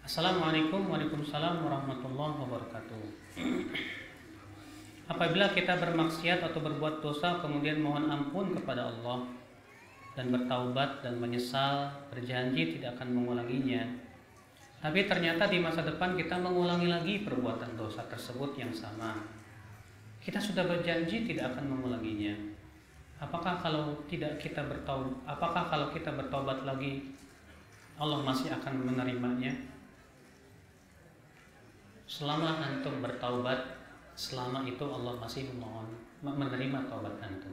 Assalamualaikum warahmatullahi wabarakatuh. Apabila kita bermaksiat atau berbuat dosa kemudian mohon ampun kepada Allah dan bertaubat dan menyesal, berjanji tidak akan mengulanginya, tapi ternyata di masa depan kita mengulangi lagi perbuatan dosa tersebut yang sama. Kita sudah berjanji tidak akan mengulanginya. Apakah kalau kita bertaubat lagi Allah masih akan menerimanya? Selama antum bertaubat, selama itu Allah masih menerima taubat antum.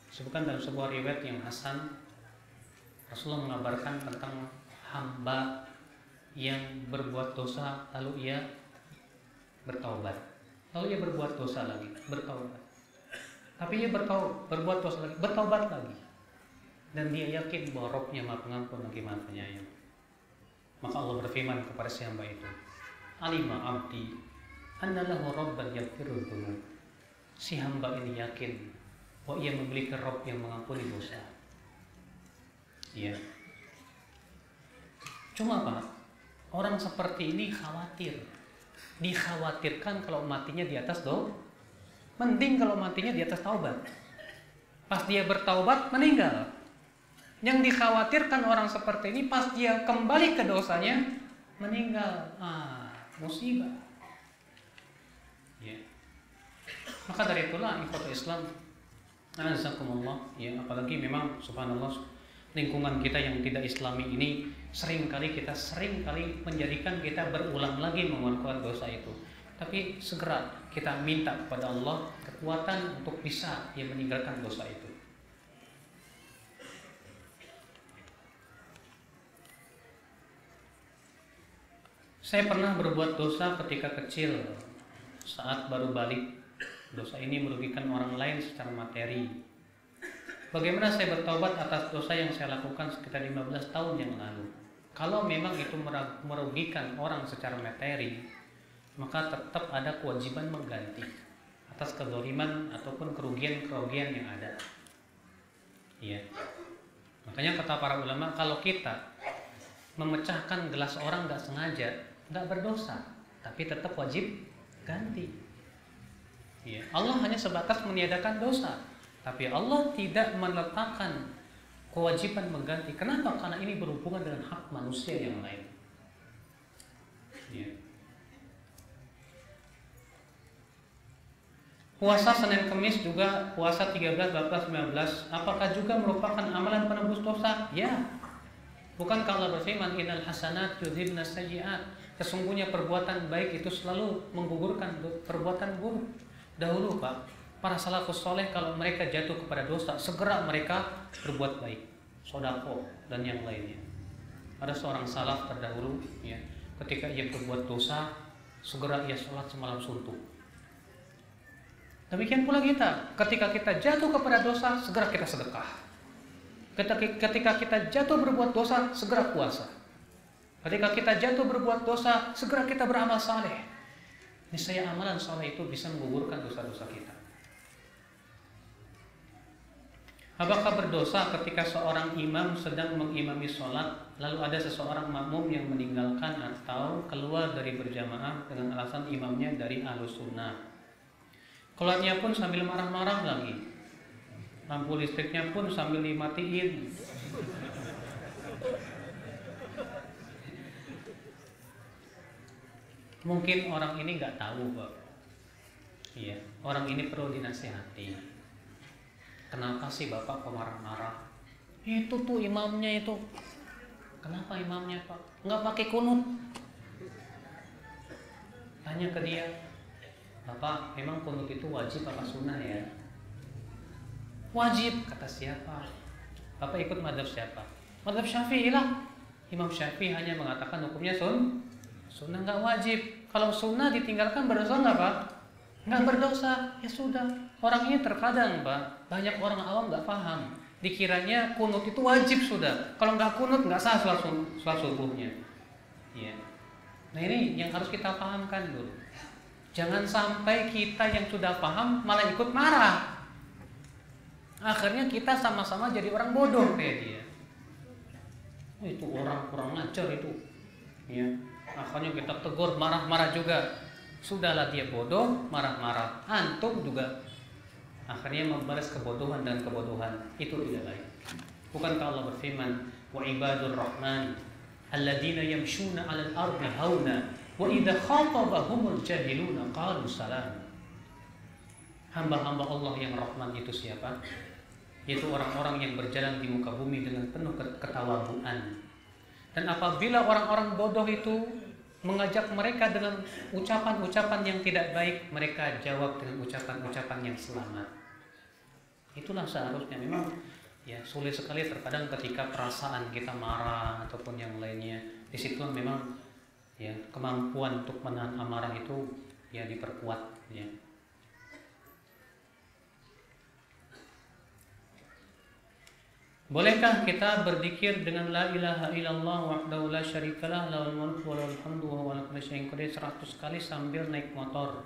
Sebutkan dalam sebuah riwayat yang hasan, Rasulullah mengabarkan tentang hamba yang berbuat dosa lalu ia bertaubat, lalu ia berbuat dosa lagi, bertaubat, tapi ia berbuat dosa lagi, bertaubat lagi, dan dia yakin bahwa Rabb-Nya Maha Pengampun lagi Maha Penyayang. Maka Allah berfirman kepada si hamba itu, alima abdi anna lahu rabban yaghfirul dzunub. Si hamba ini yakin bahwa ia memiliki Rabb yang mengampuni dosa. Ya. Cuma Pak, orang seperti ini dikhawatirkan kalau matinya di atas dosa. Mending kalau matinya di atas taubat. Pas dia bertaubat meninggal. Yang dikhawatirkan orang seperti ini pas dia kembali ke dosanya meninggal. Musibah. Ya. Maka dari itulah ikhwatul Islam, azakumullah, ya, apalagi memang subhanallah lingkungan kita yang tidak Islami ini seringkali menjadikan kita berulang lagi melakukan dosa itu. Tapi segera kita minta kepada Allah kekuatan untuk bisa meninggalkan dosa itu. Saya pernah berbuat dosa ketika kecil saat baru balik. Dosa ini merugikan orang lain secara materi. Bagaimana saya bertobat atas dosa yang saya lakukan sekitar 15 tahun yang lalu? Kalau memang itu merugikan orang secara materi, maka tetap ada kewajiban mengganti atas kezaliman ataupun kerugian-kerugian yang ada. Ya. Makanya kata para ulama, kalau kita memecahkan gelas orang nggak sengaja, nggak berdosa, tapi tetap wajib ganti. Ya. Allah hanya sebatas meniadakan dosa, tapi Allah tidak meletakkan kewajiban mengganti. Kenapa? Karena ini berhubungan dengan hak manusia yang lain. Ya. Puasa Senin Kemis juga puasa 13, 14, 19, apakah juga merupakan amalan penebus dosa? Ya. Bukan kalau berfirman innal hasanat yudhibna sayyi'at. Sesungguhnya perbuatan baik itu selalu menggugurkan perbuatan buruk. Dahulu Pak, para salafus soleh kalau mereka jatuh kepada dosa, segera mereka berbuat baik, sedekah dan yang lainnya. Ada seorang salaf terdahulu, ya, ketika ia berbuat dosa, segera ia sholat semalam suntuk. Demikian pula kita, ketika kita jatuh kepada dosa, segera kita sedekah. Ketika kita jatuh berbuat dosa, segera puasa. Ketika kita jatuh berbuat dosa, segera kita beramal saleh. Niscaya amalan saleh itu bisa menggugurkan dosa-dosa kita. Apakah berdosa ketika seorang imam sedang mengimami sholat, lalu ada seseorang makmum yang meninggalkan atau keluar dari berjamaah dengan alasan imamnya dari Ahlus Sunnah? Keluarnya pun sambil marah-marah lagi. Lampu listriknya pun sambil dimatiin. Mungkin orang ini nggak tahu, Pak. Iya, orang ini perlu dinasihati. Kenapa sih Bapak kok marah-marah? Itu tuh imamnya itu. Kenapa imamnya, Pak? Nggak pakai kunut. Tanya ke dia, Bapak, memang kunut itu wajib apa sunnah ya? Wajib, kata siapa? Bapak ikut mazhab siapa? Mazhab Syafi'i lah. Imam Syafi'i hanya mengatakan hukumnya sunnah, nggak wajib. Kalau sunnah ditinggalkan berdosa nggak Pak? Nggak berdosa. Ya sudah. Orang ini terkadang Pak, banyak orang awam nggak paham. Dikiranya kunut itu wajib sudah. Kalau nggak kunut nggak sah sholat subuhnya. Ya. Nah ini yang harus kita pahamkan dulu. Jangan sampai kita yang sudah paham malah ikut marah. Akhirnya kita sama-sama jadi orang bodoh kayak dia. Oh, itu orang kurang ajar itu, ya. Akhirnya kita tegur, marah-marah juga. Sudahlah dia bodoh, marah-marah. Antum juga akhirnya membalas kebodohan dan kebodohan. Itu tidak baik. Bukankah Allah berfirman, wa ibadur rahman alladzina yamshuna 'alal ardi hauna wa idza khatabahumul jahiluna qalu salam. Hamba-hamba Allah yang Rahman itu siapa? Yaitu orang-orang yang berjalan di muka bumi dengan penuh ketawaduan. Dan apabila orang-orang bodoh itu mengajak mereka dengan ucapan-ucapan yang tidak baik, mereka jawab dengan ucapan-ucapan yang selamat. Itulah seharusnya. Memang ya sulit sekali terkadang ketika perasaan kita marah ataupun yang lainnya. Di situ memang ya kemampuan untuk menahan amarah itu ya diperkuat ya. Bolehkah kita berzikir dengan la ilaha illallah wahdahu la syarikalah lahul mulku wa lahul hamdu wa huwa ala kulli syai'in qadir 100 kali sambil naik motor?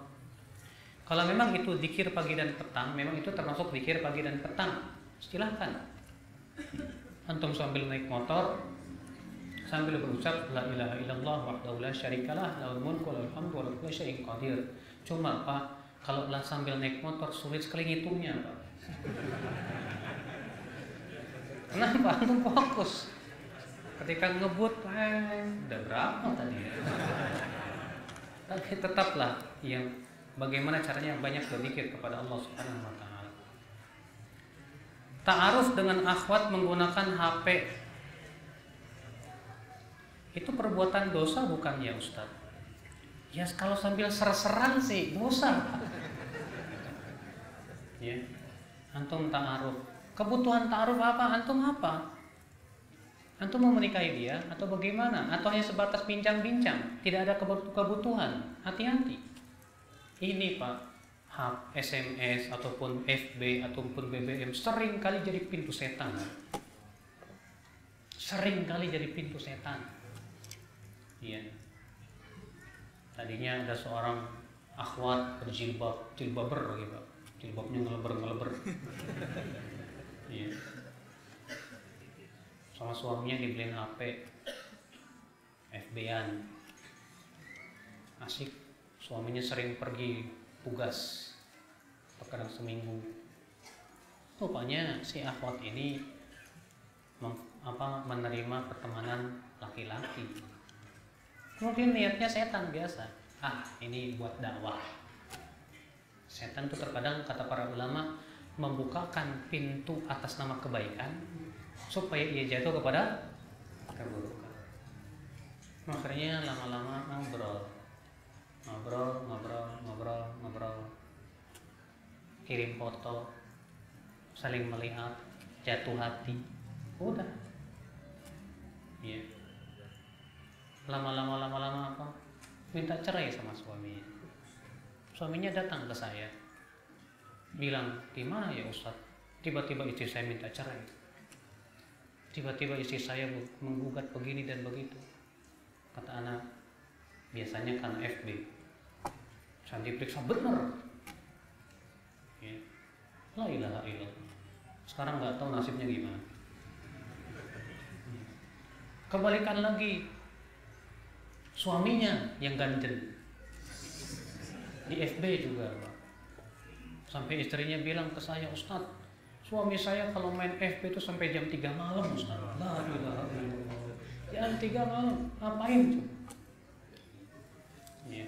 Kalau memang itu zikir pagi dan petang, memang itu termasuk zikir pagi dan petang. Silahkan. Antum sambil naik motor sambil berucap la ilaha illallah wahdahu la syarikalah lahul mulku wa lahul hamdu wa ala kulli syai'in qadir. Cuma Pak, kalau lah sambil naik motor sulit sekali ngitungnya, Pak. Kenapa? Antum fokus. Ketika ngebut, udah berapa tadi? Tapi tetaplah yang bagaimana caranya banyak berzikir kepada Allah Subhanahu wa taala. Ta'aruf dengan akhwat menggunakan HP. Itu perbuatan dosa bukan ya Ustaz? Ya kalau sambil ser-seran sih dosa. Ya. Antum ta'aruf. Kebutuhan ta'aruf apa? Antum apa? Antum mau menikahi dia atau bagaimana? Atau hanya sebatas bincang-bincang? Tidak ada kebutuhan? Hati-hati. Ini Pak, SMS ataupun FB ataupun BBM sering kali jadi pintu setan. Sering kali jadi pintu setan. Iya. Tadinya ada seorang akhwat jilbaber gitu. Jilbabnya ngeleber-ngeleber. Iya. Sama suaminya dibeliin HP FB-an. Asik. Suaminya sering pergi tugas terkadang seminggu. Rupanya si akhwat ini menerima pertemanan laki-laki. Mungkin niatnya setan biasa. Ini buat dakwah. Setan itu terkadang kata para ulama membukakan pintu atas nama kebaikan supaya ia jatuh kepada keburukan. Akhirnya lama-lama ngobrol, kirim foto, saling melihat, jatuh hati, udah. Iya. Lama-lama apa? Minta cerai sama suaminya. Suaminya datang ke saya. Bilang, gimana ya Ustaz? Tiba-tiba istri saya minta cerai. Tiba-tiba istri saya menggugat begini dan begitu. Kata anak, biasanya karena FB. Saya diperiksa benar. Ya. La ilaha illallah. Sekarang nggak tahu nasibnya gimana. Kebalikan lagi, suaminya yang ganjen. Di FB juga, Pak. Sampai istrinya bilang ke saya, Ustaz, suami saya kalau main FB itu sampai jam 3 malam, Ustaz. La ilaha illallah. Jam 3 malam, ngapain tuh? Ya.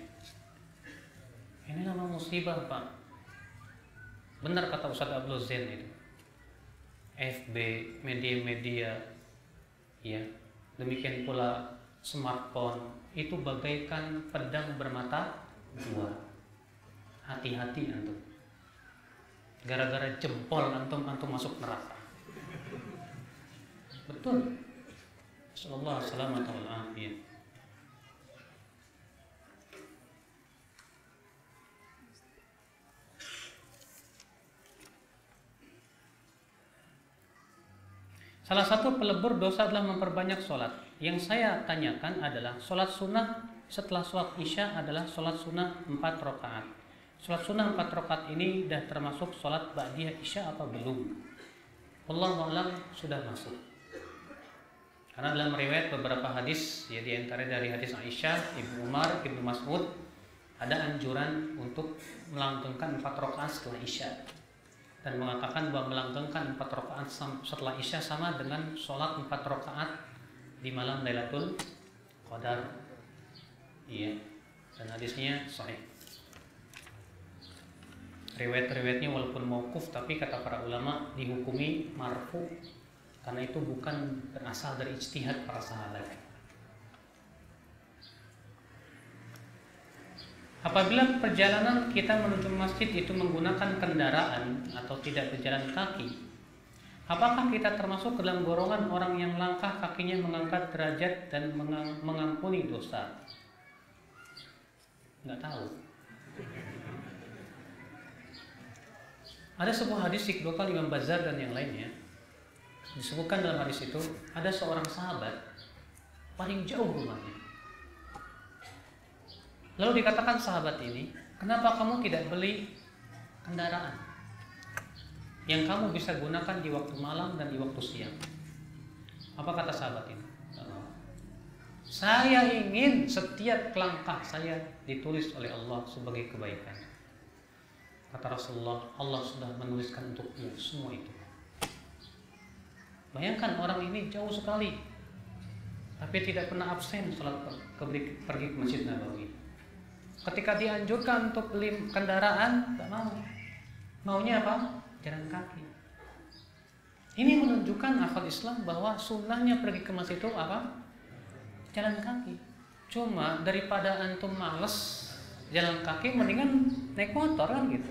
Ini nama musibah, Pak. Benar kata Ustaz Abdul Zain itu. FB, media-media, ya. Demikian pula smartphone itu bagaikan pedang bermata dua. Hati-hati antum. Gara-gara jempol antum masuk neraka. Betul. Sallallahu alaihi wasallam. Salah satu pelebur dosa adalah memperbanyak sholat. Yang saya tanyakan adalah sholat sunnah setelah sholat isya adalah sholat sunnah 4 rakaat. Sholat sunnah 4 rakaat ini sudah termasuk sholat ba'diyah isya apa belum? Wallahu a'lam sudah masuk. Karena dalam riwayat beberapa hadis, ya di antara dari hadis Aisyah, Ibnu Umar, Ibnu Mas'ud, ada anjuran untuk melanggengkan 4 rakaat setelah Isya, dan mengatakan bahwa melanggengkan 4 rakaat setelah Isya sama dengan sholat 4 rakaat di malam Lailatul Qadar. Iya, dan hadisnya sahih. Riwayat-riwayatnya walaupun mauquf, tapi kata para ulama dihukumi marfu karena itu bukan berasal dari ijtihad para sahabat. Apabila perjalanan kita menuju masjid itu menggunakan kendaraan atau tidak berjalan kaki, apakah kita termasuk dalam golongan orang yang langkah kakinya mengangkat derajat dan mengampuni dosa? Nggak tahu. Ada sebuah hadis dikeluarkan Imam Bazzar dan yang lainnya. Disebutkan dalam hadis itu ada seorang sahabat paling jauh rumahnya. Lalu dikatakan sahabat ini, kenapa kamu tidak beli kendaraan yang kamu bisa gunakan di waktu malam dan di waktu siang? Apa kata sahabat ini? Saya ingin setiap langkah saya ditulis oleh Allah sebagai kebaikan. Kata Rasulullah, Allah sudah menuliskan untukmu semua itu. Bayangkan orang ini jauh sekali, tapi tidak pernah absen sholat pergi ke Masjid Nabawi. Ketika dianjurkan untuk beli kendaraan, tak mau. Maunya apa? Jalan kaki. Ini menunjukkan akal Islam bahwa sunnahnya pergi ke masjid itu apa? Jalan kaki. Cuma daripada antum males jalan kaki, mendingan naik motor kan gitu.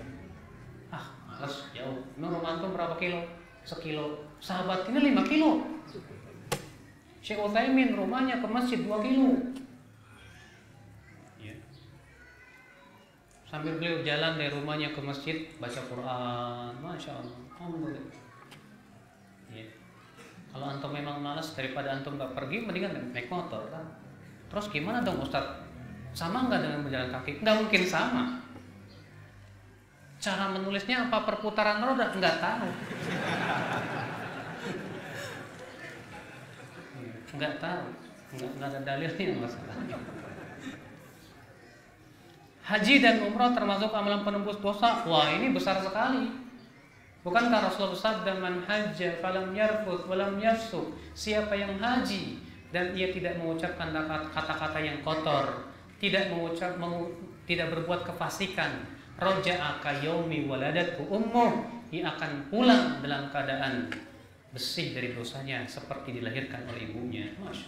Males jauh. Memang rumah antum berapa kilo? 1 kilo. Sahabat ini 5 kilo. Syekh Utsaimin rumahnya ke masjid 2 kilo. Ya. Sambil beliau jalan dari rumahnya ke masjid baca Quran, masya Allah, alhamdulillah. Ya. Kalau antum memang malas, daripada antum nggak pergi, mendingan naik motor kan. Terus gimana dong Ustadz? Sama nggak dengan berjalan kaki? Nggak mungkin sama. Cara menulisnya apa perputaran roda? Nggak tahu. Nggak tahu. Nggak ada dalilnya masalahnya. Haji dan umrah termasuk amalan penembus dosa. Wah, ini besar sekali. Bukankah Rasulullah bersabda, man hajja falam yarfuth walam yafsuq? Siapa yang haji dan ia tidak mengucapkan kata-kata yang kotor, tidak berbuat kefasikan, raja'a ka yaumi waladatu ummuh, ia akan pulang dalam keadaan bersih dari dosanya seperti dilahirkan oleh ibunya. Masya.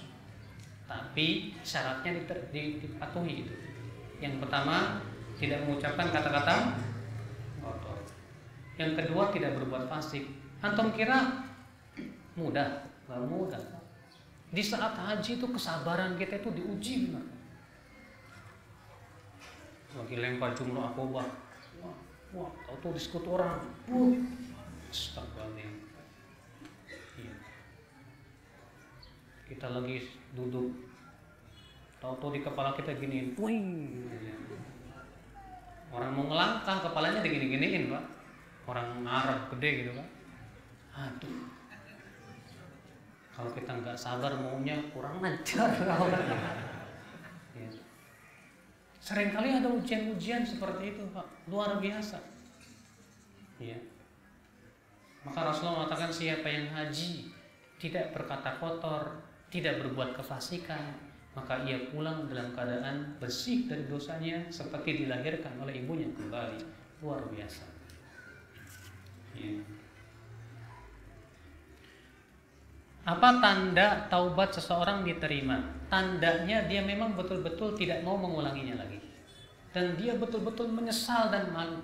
Tapi syaratnya dipatuhi gitu. Yang pertama, tidak mengucapkan kata-kata kotor. Yang kedua, tidak berbuat fasik. Antum kira mudah? Gak mudah. Di saat haji itu kesabaran kita itu diuji benar. Lagi lempar jumlah akobah, wah, tahu diskut orang, astagfirullahaladzim. Iya. Kita lagi duduk, tahu di kepala kita giniin, puing. Orang mau ngelangkah, kepalanya digini-giniin, Pak. Orang Arab gede gitu, Pak. Aduh. Kalau kita nggak sabar maunya kurang lancar. Ya. Seringkali ada ujian-ujian seperti itu, Pak. Luar biasa. Ya. Maka Rasulullah mengatakan siapa yang haji tidak berkata kotor, tidak berbuat kefasikan, maka ia pulang dalam keadaan bersih dari dosanya seperti dilahirkan oleh ibunya kembali. Luar biasa. Ya. Apa tanda taubat seseorang diterima? Tandanya dia memang betul-betul tidak mau mengulanginya lagi, dan dia betul-betul menyesal dan malu.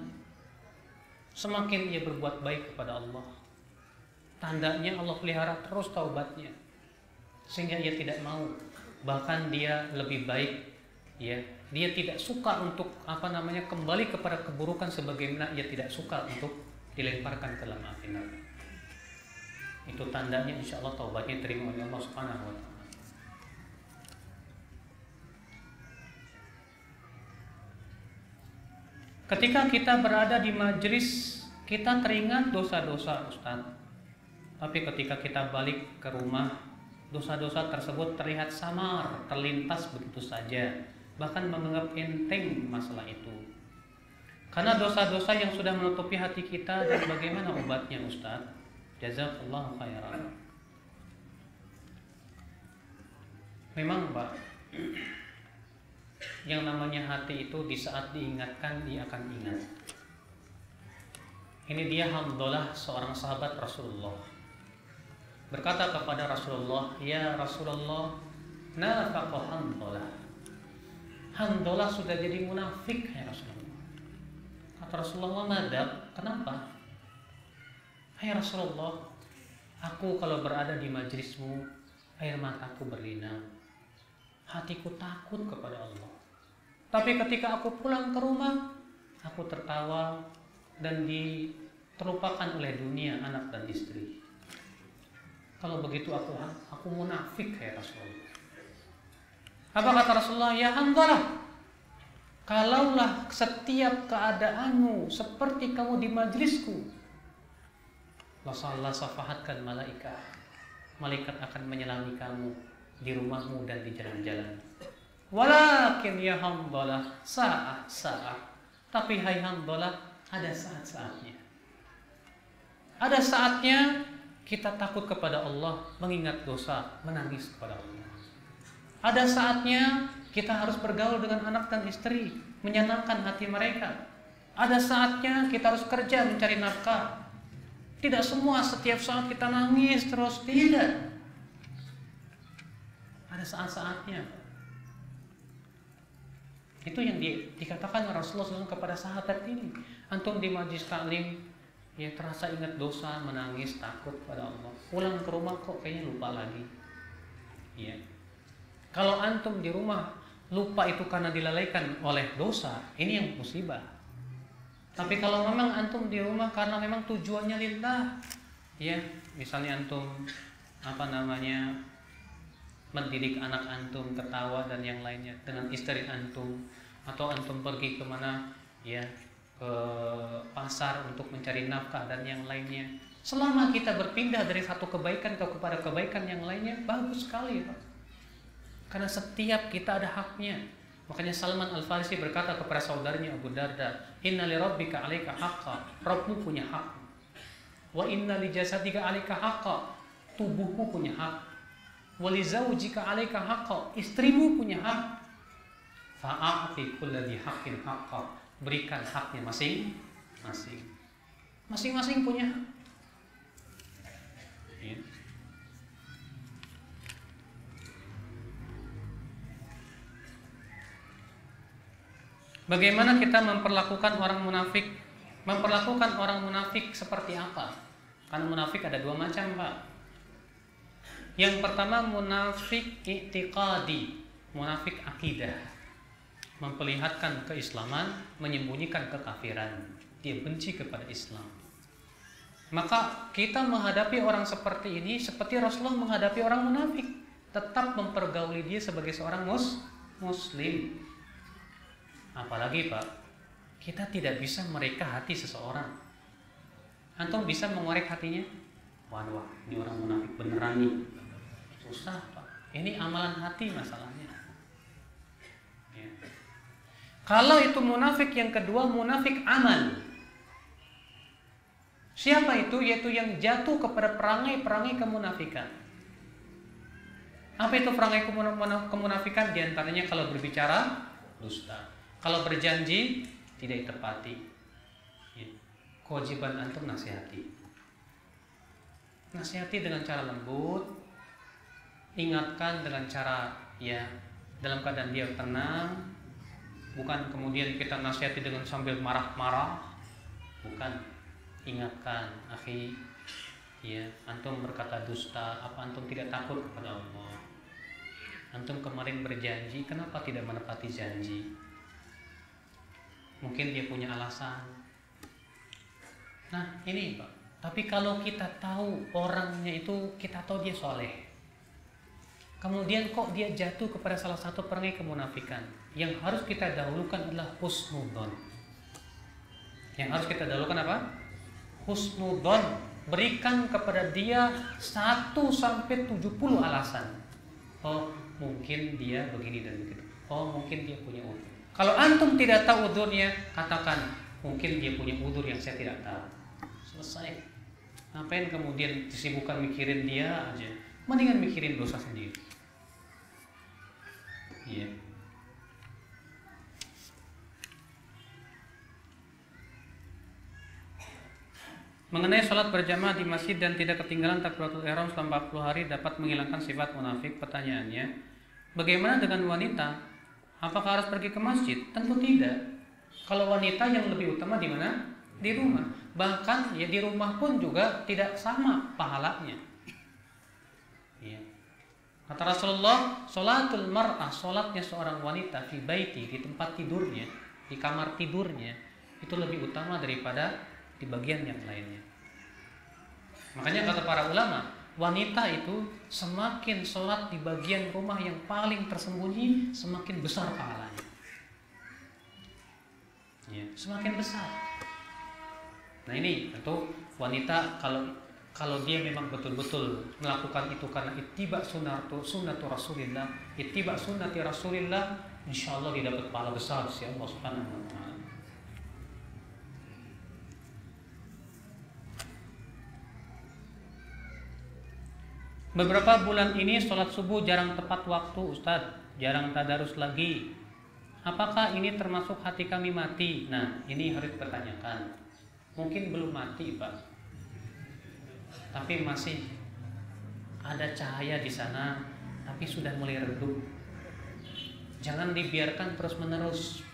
Semakin ia berbuat baik kepada Allah, tandanya Allah pelihara terus taubatnya, sehingga ia tidak mau. Bahkan dia lebih baik, ya, dia tidak suka untuk kembali kepada keburukan sebagaimana ia tidak suka untuk dilemparkan ke dalam api neraka. Itu tandanya insya Allah taubatnya terima oleh Allah Subhanahu wa ta'ala. Ketika kita berada di majelis, kita teringat dosa-dosa Ustaz. Tapi ketika kita balik ke rumah, dosa-dosa tersebut terlihat samar, terlintas begitu saja, bahkan menganggap enteng masalah itu. Karena dosa-dosa yang sudah menutupi hati kita, dan bagaimana obatnya Ustaz? Jazakallahu khairan. Memang Pak, yang namanya hati itu di saat diingatkan dia akan ingat. Ini dia Handalah, seorang sahabat Rasulullah, berkata kepada Rasulullah, "Ya Rasulullah, nafaqa Handalah. Handalah sudah jadi munafik ya Rasulullah." Kata Rasulullah, "Madab, kenapa?" "Hai Rasulullah, aku kalau berada di majlismu, air mataku berlinang, hatiku takut kepada Allah. Tapi ketika aku pulang ke rumah, aku tertawa dan terlupakan oleh dunia, anak dan istri. Kalau begitu aku munafik ya Rasulullah." Apa kata Rasulullah? "Ya Handalah, kalaulah setiap keadaanmu seperti kamu di majlisku, la safahatkan malaikat. Malaikat akan menyelami kamu di rumahmu dan di jalan-jalan. Walakin ya Handalah, saat. Tapi hai Handalah, ada saat-saatnya. Ada saatnya kita takut kepada Allah, mengingat dosa, menangis kepada Allah. Ada saatnya kita harus bergaul dengan anak dan istri, menyenangkan hati mereka. Ada saatnya kita harus kerja mencari nafkah. Tidak semua setiap saat kita nangis terus, tidak. Ada saat-saatnya. Itu yang dikatakan Rasulullah SAW kepada sahabat ini. Antum di majlis taklim, ya terasa ingat dosa, menangis, takut pada Allah. Pulang ke rumah kok kayaknya lupa lagi. Ya. Kalau antum di rumah lupa itu karena dilalaikan oleh dosa, ini yang musibah. Tapi kalau memang antum di rumah karena memang tujuannya lillah, ya, misalnya antum mendidik anak antum, ketawa dan yang lainnya dengan istri antum, atau antum pergi kemana, ya, ke pasar untuk mencari nafkah dan yang lainnya. Selama kita berpindah dari satu kebaikan kepada kebaikan yang lainnya, bagus sekali, Pak. Karena setiap kita ada haknya. Makanya Salman Al-Farisi berkata kepada saudaranya Abu Darda, "Inna li rabbika 'alaika haqqa." Rabbmu punya hak. "Wa inna li jasadika 'alaika haqqa." Tubuhmu punya hak. "Wa li zaujika 'alaika haqqa." Istrimu punya hak. Fa'ati kulli haqqin haqqa. Berikan haknya masing-masing. Masing-masing punya hak. Ya. Bagaimana kita memperlakukan orang munafik? Memperlakukan orang munafik seperti apa? Karena munafik ada dua macam, Pak. Yang pertama munafik i'tiqadi, munafik akidah. Memperlihatkan keislaman, menyembunyikan kekafiran. Dia benci kepada Islam. Maka kita menghadapi orang seperti ini seperti Rasulullah menghadapi orang munafik. Tetap mempergauli dia sebagai seorang muslim. Apalagi Pak, kita tidak bisa mereka hati seseorang. Antum bisa mengorek hatinya? Wah, ini orang munafik beneran nih. Susah Pak. Ini amalan hati masalahnya. Ya. Kalau itu munafik yang kedua, munafik amal. Siapa itu? Yaitu yang jatuh kepada perangai-perangai kemunafikan. Apa itu perangai kemunafikan? Di antaranya kalau berbicara, dusta. Kalau berjanji, tidak ditepati. Ya. Kewajiban antum nasihati. Nasihati dengan cara lembut. Ingatkan dengan cara, ya, dalam keadaan dia tenang. Bukan kemudian kita nasihati dengan sambil marah-marah. Bukan. Ingatkan, akhi, ya, antum berkata dusta, apa antum tidak takut kepada Allah? Antum kemarin berjanji, kenapa tidak menepati janji? Mungkin dia punya alasan. Nah, ini Pak. Tapi kalau kita tahu orangnya itu, kita tahu dia soleh, kemudian kok dia jatuh kepada salah satu perangai kemunafikan, yang harus kita dahulukan adalah husnudzon. Yang harus kita dahulukan apa? Husnudzon. berikan kepada dia 1 sampai 70 alasan. Oh, mungkin dia begini dan begitu. Oh, mungkin dia punya udzur. Kalau antum tidak tahu udzurnya, katakan mungkin dia punya udzur yang saya tidak tahu. Selesai. Ngapain kemudian disibukkan mikirin dia aja? Mendingan mikirin dosa sendiri. Iya. Mengenai sholat berjamaah di masjid dan tidak ketinggalan takbiratul ihram selama 40 hari dapat menghilangkan sifat munafik. Pertanyaannya, bagaimana dengan wanita? Apakah harus pergi ke masjid? Tentu tidak. Kalau wanita yang lebih utama di mana? Di rumah. Bahkan ya di rumah pun juga tidak sama pahalanya. Ya. Kata Rasulullah, sholatul mar'ah, sholatnya seorang wanita fi baiti, di tempat tidurnya, di kamar tidurnya, itu lebih utama daripada di bagian yang lainnya. Makanya kata para ulama, wanita itu semakin sholat di bagian rumah yang paling tersembunyi, semakin besar pahalanya. Ya, semakin besar. Nah ini tentu wanita kalau dia memang betul-betul melakukan itu karena ittiba sunnatu Rasulillah, ittiba sunnati Rasulillah, insyaallah dia dapat pahala besar si Allah Subhanahu wa taala. Beberapa bulan ini sholat subuh jarang tepat waktu, Ustadz, jarang tadarus lagi. Apakah ini termasuk hati kami mati? Nah, ini harus dipertanyakan. Mungkin belum mati, Pak, tapi masih ada cahaya di sana, tapi sudah mulai redup. Jangan dibiarkan terus-menerus.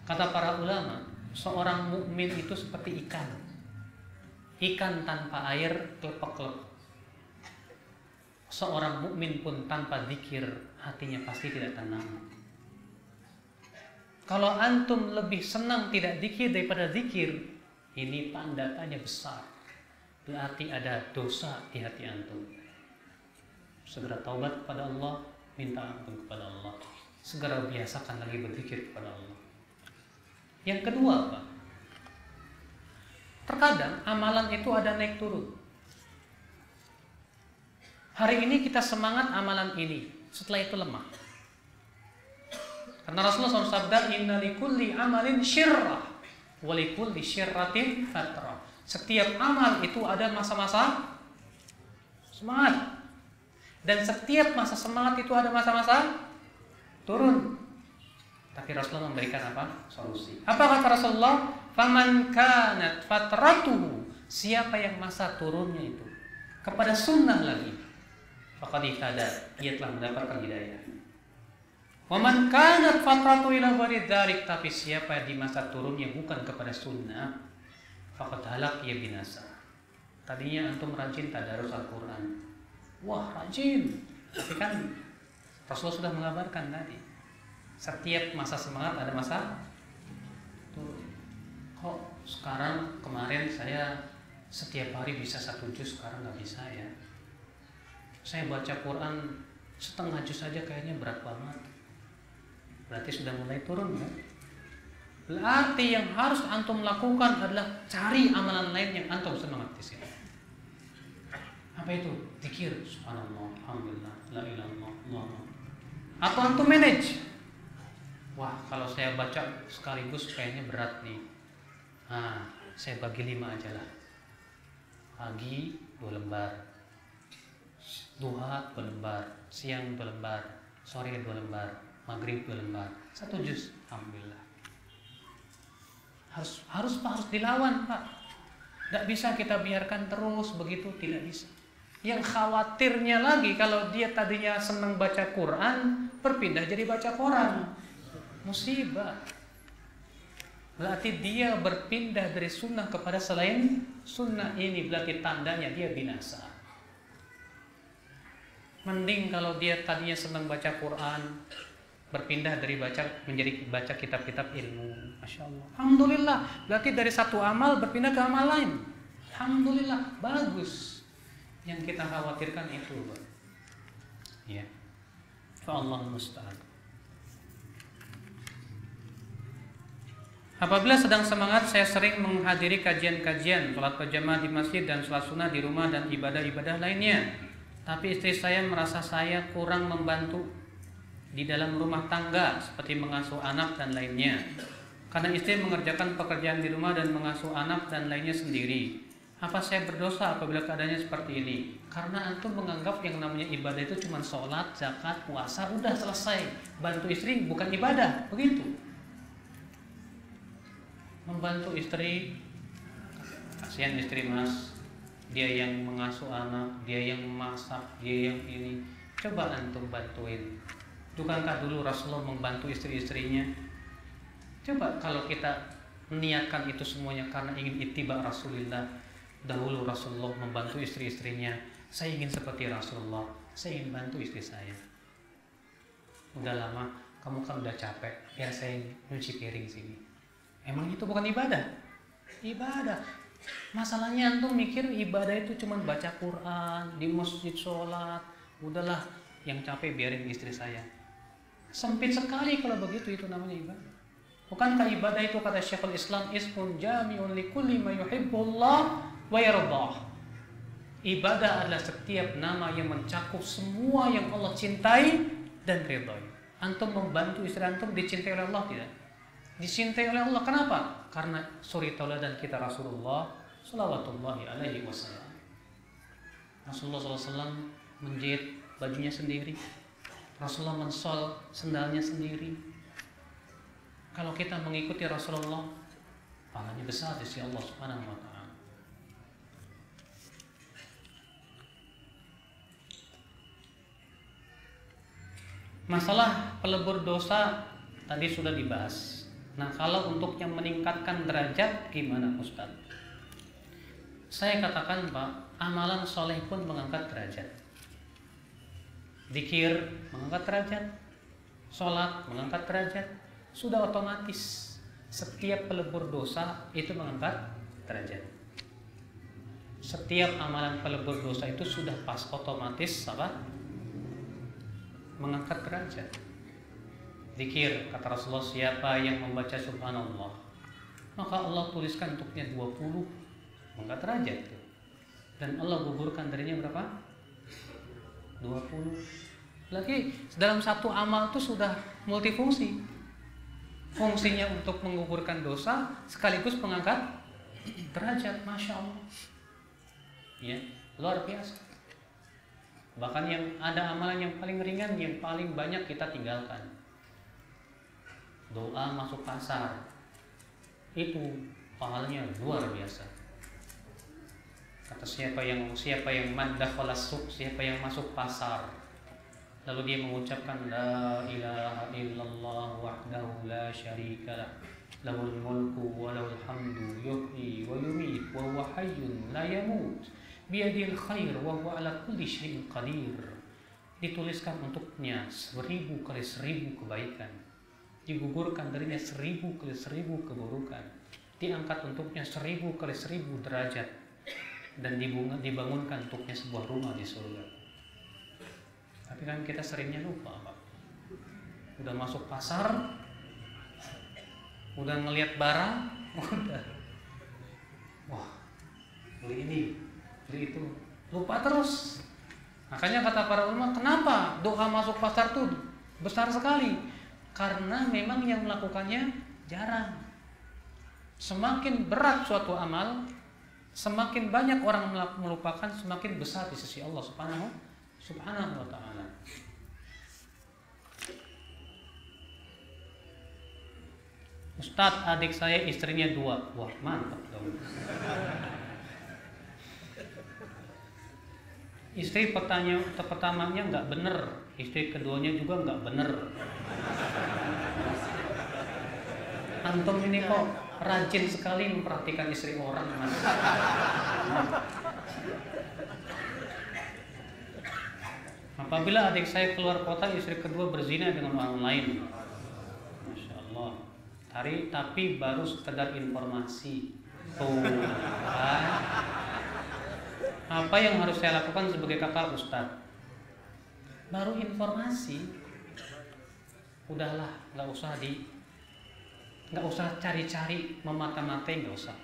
Kata para ulama, seorang mukmin itu seperti ikan. Ikan tanpa air kelepek-kelepek. Seorang mukmin pun tanpa zikir, hatinya pasti tidak tenang. Kalau antum lebih senang tidak zikir daripada zikir, ini tanda tanya besar. Berarti ada dosa di hati antum. Segera taubat kepada Allah, minta ampun kepada Allah. Segera biasakan lagi berzikir kepada Allah. Yang kedua, Pak, terkadang amalan itu ada naik turun. Hari ini kita semangat amalan ini, setelah itu lemah. Karena Rasulullah SAW sabda, inna likulli amalin syirrah wa likulli syirratin fatrah. Setiap amal itu ada masa-masa semangat, dan setiap masa semangat itu ada masa-masa turun. Tapi Rasulullah memberikan apa? Solusi. Apa kata Rasulullah? Faman kanat fatratuhu, siapa yang masa turunnya itu kepada sunnah lagi, faqad ihtada, ia telah mendapatkan hidayah. Wa man kanat fatratu ila ghairi dzalik, tapi siapa di masa turunnya bukan kepada sunnah, faqad halak, ia binasa. Tadinya antum rajin tadarus Al-Qur'an. Wah, rajin. Tapi kan Rasulullah sudah mengabarkan tadi, setiap masa semangat ada masa turun. Kok sekarang, kemarin saya setiap hari bisa 1 juz, sekarang nggak bisa ya. Saya baca Quran setengah juz saja kayaknya berat banget. Berarti sudah mulai turun kan? Berarti yang harus antum lakukan adalah cari amalan lain yang antum semangat di sini. Apa itu? Zikir, subhanallah, alhamdulillah, la ilaha illallah. Atau antum manage. Wah, kalau saya baca sekaligus kayaknya berat nih. Nah, saya bagi 5 aja lah. Pagi 2 lembar, duha 2 lembar, siang 2 lembar, sore 2 lembar, maghrib 2 lembar, 1 juz. Alhamdulillah. Harus dilawan, Pak. Tidak bisa kita biarkan terus begitu, tidak bisa. Yang khawatirnya lagi, kalau dia tadinya senang baca Quran, berpindah jadi baca koran, musibah. Berarti dia berpindah dari sunnah kepada selain sunnah, ini berarti tandanya dia binasa. Mending kalau dia tadinya senang baca Quran, berpindah dari baca menjadi baca kitab-kitab ilmu. Masya Allah. Alhamdulillah. Berarti dari satu amal berpindah ke amal lain. Alhamdulillah. Bagus. Yang kita khawatirkan itu, Pak. Ya. Allah musta'an. Apabila sedang semangat, saya sering menghadiri kajian-kajian, sholat berjamaah di masjid dan sholat sunnah di rumah dan ibadah-ibadah lainnya. Tapi istri saya merasa saya kurang membantu di dalam rumah tangga seperti mengasuh anak dan lainnya. Karena istri mengerjakan pekerjaan di rumah dan mengasuh anak dan lainnya sendiri. Apa saya berdosa apabila keadaannya seperti ini? Karena antum menganggap yang namanya ibadah itu cuma sholat, zakat, puasa, udah selesai. Bantu istri bukan ibadah, begitu. Membantu istri, kasihan istri mas, dia yang mengasuh anak, dia yang memasak, dia yang ini. Coba antum bantuin. Bukankah dulu Rasulullah membantu istri-istrinya? Coba kalau kita meniatkan itu semuanya karena ingin ittiba Rasulullah. Dahulu Rasulullah membantu istri-istrinya. Saya ingin seperti Rasulullah, saya ingin bantu istri saya. Udah lama, kamu kan udah capek, biar saya nyuci piring sini. Emang itu bukan ibadah? Ibadah. Masalahnya antum mikir ibadah itu cuma baca Quran, di masjid sholat. Udahlah, yang capek biarin istri saya. Sempit sekali kalau begitu, itu namanya ibadah. Bukankah ibadah itu kata Syekhul Islam ismun jami'un likulli ma yuhibbullah wa yardah. Ibadah adalah setiap nama yang mencakup semua yang Allah cintai dan ridhai. Antum membantu istri antum dicintai oleh Allah tidak? Dicintai oleh Allah. Kenapa? Karena suri tauladan kita Rasulullah sallallahu alaihi wasallam. Rasulullah SAW menjahit bajunya sendiri. Rasulullah mensol sendalnya sendiri. Kalau kita mengikuti Rasulullah, pahalanya besar di sisi Allah Subhanahu wa taala. Masalah pelebur dosa tadi sudah dibahas. Nah, kalau untuk yang meningkatkan derajat gimana Ustaz? Saya katakan Pak, amalan soleh pun mengangkat derajat. Zikir mengangkat derajat, sholat mengangkat derajat. Sudah otomatis setiap pelebur dosa itu mengangkat derajat. Setiap amalan pelebur dosa itu sudah pas otomatis apa? Mengangkat derajat. Zikir kata Rasulullah, siapa yang membaca subhanallah maka Allah tuliskan untuknya 20 mengangkat derajat. Dan Allah gugurkan darinya berapa? 20. Lagi dalam satu amal itu sudah multifungsi. Fungsinya untuk menggugurkan dosa sekaligus mengangkat derajat. Masya Allah, ya, luar biasa. Bahkan yang ada amalan yang paling ringan, yang paling banyak kita tinggalkan. Doa masuk pasar, itu pahalanya luar biasa. Kata siapa yang madakhala suq, siapa yang masuk pasar, lalu dia mengucapkan la ilaha illallah wahdahu la syarika lah, lahul mulku wa lahul hamdu yuhyi wa yumiit wa huwa hayyun la yamut biyadil khair wa huwa ala kulli syai'in qadir. Dituliskan untuknya 1000 kali 1000 kebaikan, digugurkan darinya 1000 kali 1000 keburukan, diangkat untuknya 1000 kali 1000 derajat, dan dibangunkan untuknya sebuah rumah di surga. Tapi kan kita seringnya lupa Pak. Udah masuk pasar, udah ngelihat barang, udah wah beli ini, beli itu, lupa terus. Makanya kata para ulama, kenapa doa masuk pasar tuh besar sekali? Karena memang yang melakukannya jarang. Semakin berat suatu amal, semakin banyak orang melupakan, semakin besar di sisi Allah Subhanahu wa ta'ala. Ustadz, adik saya istrinya 2. Wah, mantap dong. Istri pertamanya nggak bener, istri keduanya juga nggak bener. Antum ini kok rajin sekali memperhatikan istri orang, Mas. Apabila adik saya keluar kota, istri kedua berzina dengan orang lain. Masya Allah. Tapi baru sekedar informasi. Tuh, kan? Apa yang harus saya lakukan sebagai kakak Ustadz? Baru informasi. Udahlah, nggak usah Nggak usah cari-cari memata-matai, nggak usah.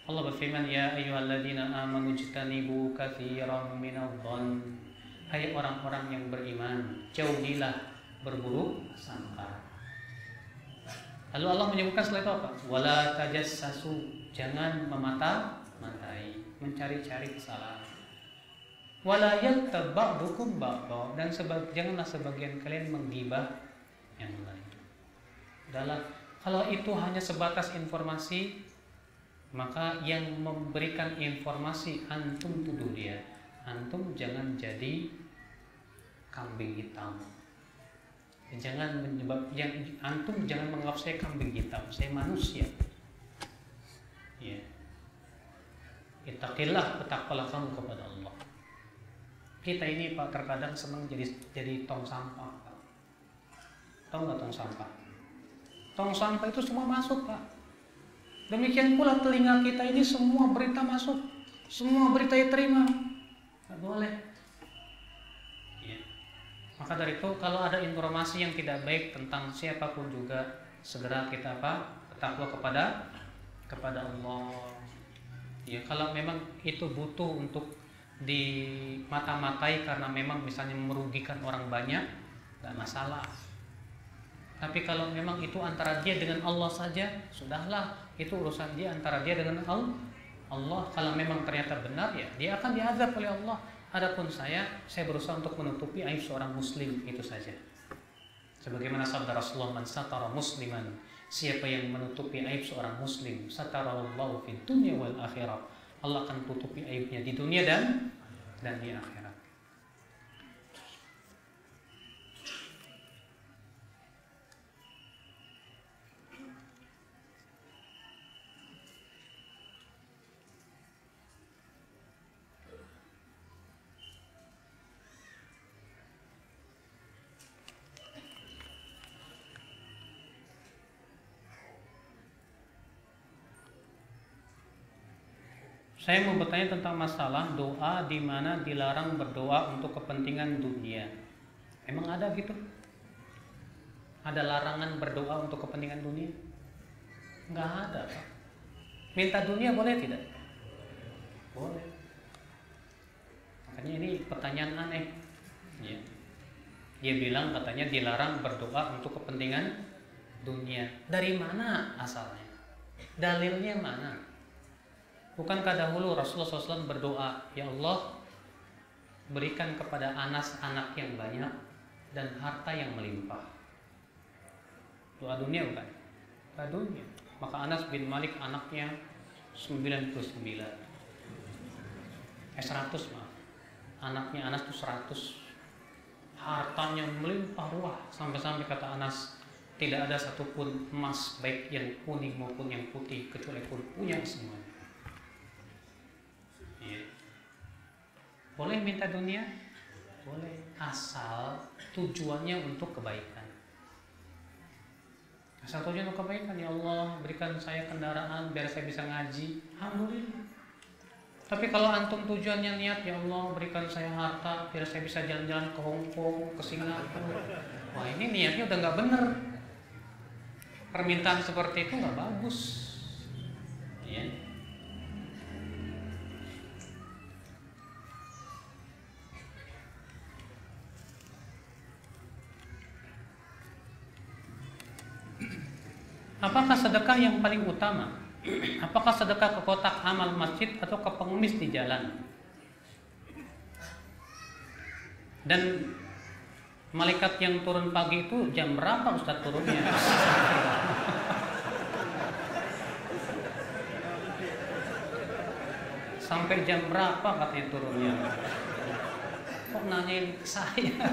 Allah berfirman, ya ayyuhalladzina amanu ijtanibu katsiran minadh-dhann. Hai orang-orang yang beriman, jauhilah berburuk sangka. Lalu Allah menyebutkan setelah itu apa? Wala tajassasu, jangan memata-matai, mencari-cari kesalahan. Wala yaghtab ba'dukum ba'dha, dan janganlah sebagian kalian menggibah yang lain. Kalau itu hanya sebatas informasi, maka yang memberikan informasi antum tuduh dia. Antum jangan jadi kambing hitam. Antum jangan menganggap saya kambing hitam. Saya manusia. Ya. Ittaqillah, bertakwalah kamu kepada Allah. Kita ini Pak terkadang senang jadi tong sampah. Pak. Tahu nggak tong sampah? Tong sampah itu semua masuk, Pak. Demikian pula telinga kita ini semua berita masuk, semua berita diterima, nggak boleh. Ya. Maka dari itu kalau ada informasi yang tidak baik tentang siapapun juga, segera kita bertakwa kepada Allah. Ya, kalau memang itu butuh untuk dimata-matai karena memang misalnya merugikan orang banyak, nggak masalah. Tapi kalau memang itu antara dia dengan Allah saja, sudahlah, itu urusan dia antara dia dengan Allah. Kalau memang ternyata benar, ya dia akan diazab oleh Allah. Adapun saya berusaha untuk menutupi aib seorang muslim, itu saja. Sebagaimana sabda Rasulullah, man satara musliman, siapa yang menutupi aib seorang muslim, satarallahu fid dunya wal akhirah, Allah akan tutupi aibnya di dunia dan di akhirat. Saya mau bertanya tentang masalah doa di mana dilarang berdoa untuk kepentingan dunia. Emang ada gitu? Ada larangan berdoa untuk kepentingan dunia? Enggak ada, Pak. Minta dunia boleh tidak? Boleh. Makanya ini pertanyaan aneh. Ya. Dia bilang katanya dilarang berdoa untuk kepentingan dunia. Dari mana asalnya? Dalilnya mana? Bukankah dahulu Rasulullah SAW berdoa, ya Allah, berikan kepada Anas anak yang banyak dan harta yang melimpah. Doa dunia bukan? Doa dunia. Maka Anas bin Malik anaknya 99. 100 maaf. Anaknya Anas itu 100. Hartanya melimpah ruah sampai-sampai kata Anas, tidak ada satupun emas baik yang kuning maupun yang putih kecuali pun punya semuanya. Boleh minta dunia? Boleh, asal tujuannya untuk kebaikan. Asal tujuan untuk kebaikan, ya Allah berikan saya kendaraan biar saya bisa ngaji, alhamdulillah. Tapi kalau antum tujuannya niat, ya Allah berikan saya harta biar saya bisa jalan-jalan ke Hong Kong, ke Singapura, wah ini niatnya udah nggak bener. Permintaan seperti itu nggak bagus. Ya. Apakah sedekah yang paling utama? Apakah sedekah ke kotak amal masjid atau ke pengemis di jalan? Dan malaikat yang turun pagi itu jam berapa Ustaz turunnya? Sampai jam berapa katanya turunnya? Kok nanyain saya?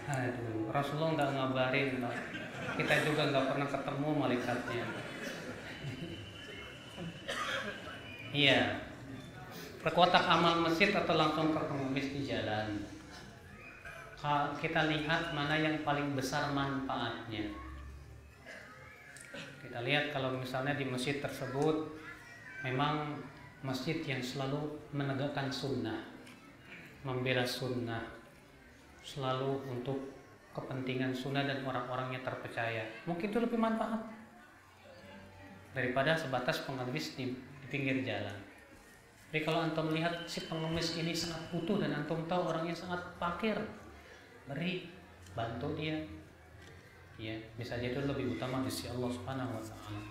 Aduh, Rasulullah nggak ngabarin, kita juga nggak pernah ketemu malaikatnya. Iya, ke kotak amal masjid atau langsung ke pengemis di jalan. Kita lihat mana yang paling besar manfaatnya. Kita lihat kalau misalnya di masjid tersebut memang masjid yang selalu menegakkan sunnah, membela sunnah, selalu untuk kepentingan sunnah dan orang-orangnya terpercaya, mungkin itu lebih manfaat daripada sebatas pengemis di pinggir jalan. Jadi kalau antum melihat si pengemis ini sangat butuh dan antum tahu orangnya sangat fakir, beri, bantu dia, ya bisa jadi itu lebih utama di sisi Allah Subhanahu wa taala.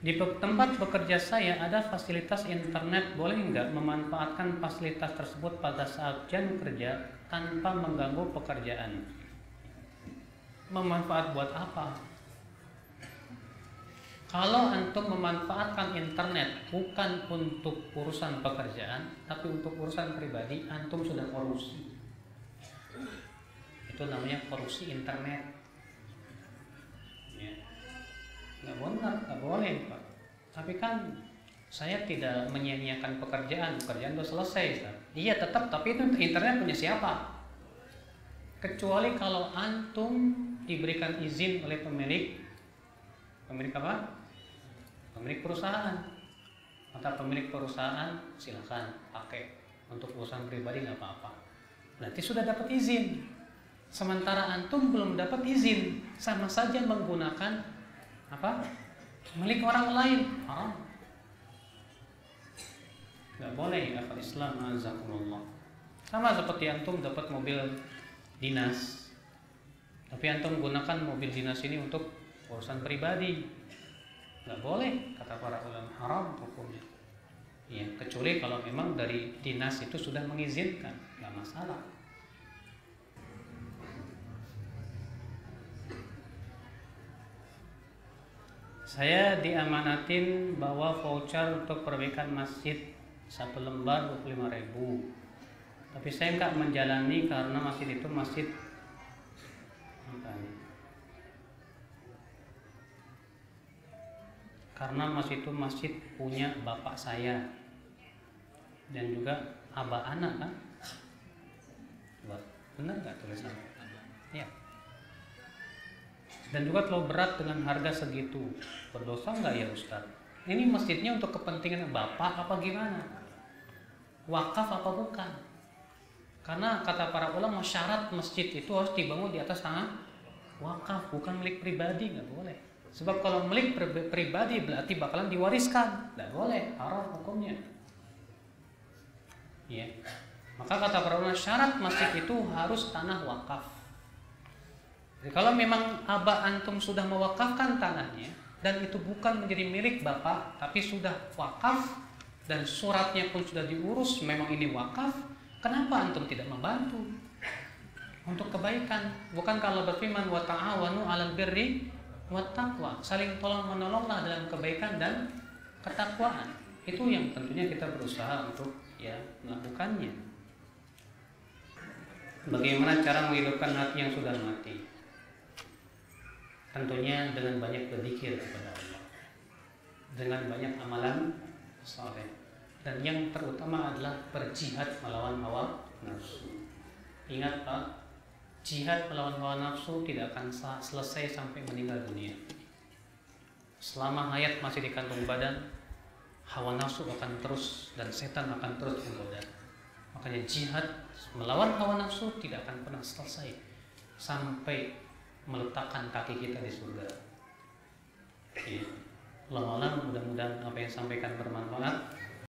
Di tempat bekerja saya ada fasilitas internet, boleh nggak memanfaatkan fasilitas tersebut pada saat jam kerja tanpa mengganggu pekerjaan? Memanfaat buat apa? Kalau antum memanfaatkan internet bukan untuk urusan pekerjaan, tapi untuk urusan pribadi, antum sudah korupsi. Itu namanya korupsi internet. Ya. Nggak benar, nggak boleh Pak. Tapi kan saya tidak menyia-nyiakan pekerjaan sudah selesai Pak. Iya tetap, tapi itu internet punya siapa? Kecuali kalau antum diberikan izin oleh pemilik apa? Pemilik perusahaan. Maka pemilik perusahaan silakan pakai untuk urusan pribadi nggak apa-apa. Berarti sudah dapat izin. Sementara antum belum dapat izin, sama saja menggunakan apa? Milik orang lain, haram. Nggak boleh akal Islam, azakumullah. Sama seperti antum dapat mobil dinas, tapi antum gunakan mobil dinas ini untuk urusan pribadi, nggak boleh kata para ulama, haram hukumnya. Ya, kecuali kalau memang dari dinas itu sudah mengizinkan, nggak masalah. Saya diamanatin bawa voucher untuk perbaikan masjid 1 lembar 25.000. Tapi saya nggak menjalani karena masjid itu masjid apa nih? Karena masjid itu masjid punya bapak saya dan juga abah anak kan? Benar nggak tulisannya? Ya. Dan juga terlalu berat dengan harga segitu. Berdosa nggak ya Ustaz? Ini masjidnya untuk kepentingan bapak apa gimana? Wakaf apa bukan? Karena kata para ulama syarat masjid itu harus dibangun di atas tanah wakaf, bukan milik pribadi, nggak boleh. Sebab kalau milik pribadi berarti bakalan diwariskan, nggak boleh, haram hukumnya. Ya. Maka kata para ulama syarat masjid itu harus tanah wakaf. Jadi kalau memang abah antum sudah mewakafkan tanahnya dan itu bukan menjadi milik bapak, tapi sudah wakaf dan suratnya pun sudah diurus, memang ini wakaf, kenapa antum tidak membantu untuk kebaikan? Bukan kalau berfirman wa ta'awanu 'alal birri wat taqwa, saling tolong menolonglah dalam kebaikan dan ketakwaan. Itu yang tentunya kita berusaha untuk ya melakukannya. Bagaimana cara menghidupkan hati yang sudah mati? Tentunya dengan banyak berzikir kepada Allah, dengan banyak amalan saleh, dan yang terutama adalah berjihad melawan hawa nafsu. Ingat Pak, jihad melawan hawa nafsu tidak akan selesai sampai meninggal dunia. Selama hayat masih di kantong badan, hawa nafsu akan terus dan setan akan terus menggoda. Makanya jihad melawan hawa nafsu tidak akan pernah selesai sampai meletakkan kaki kita di surga. Ya. Allah, mudah-mudahan apa yang sampaikan bermanfaat.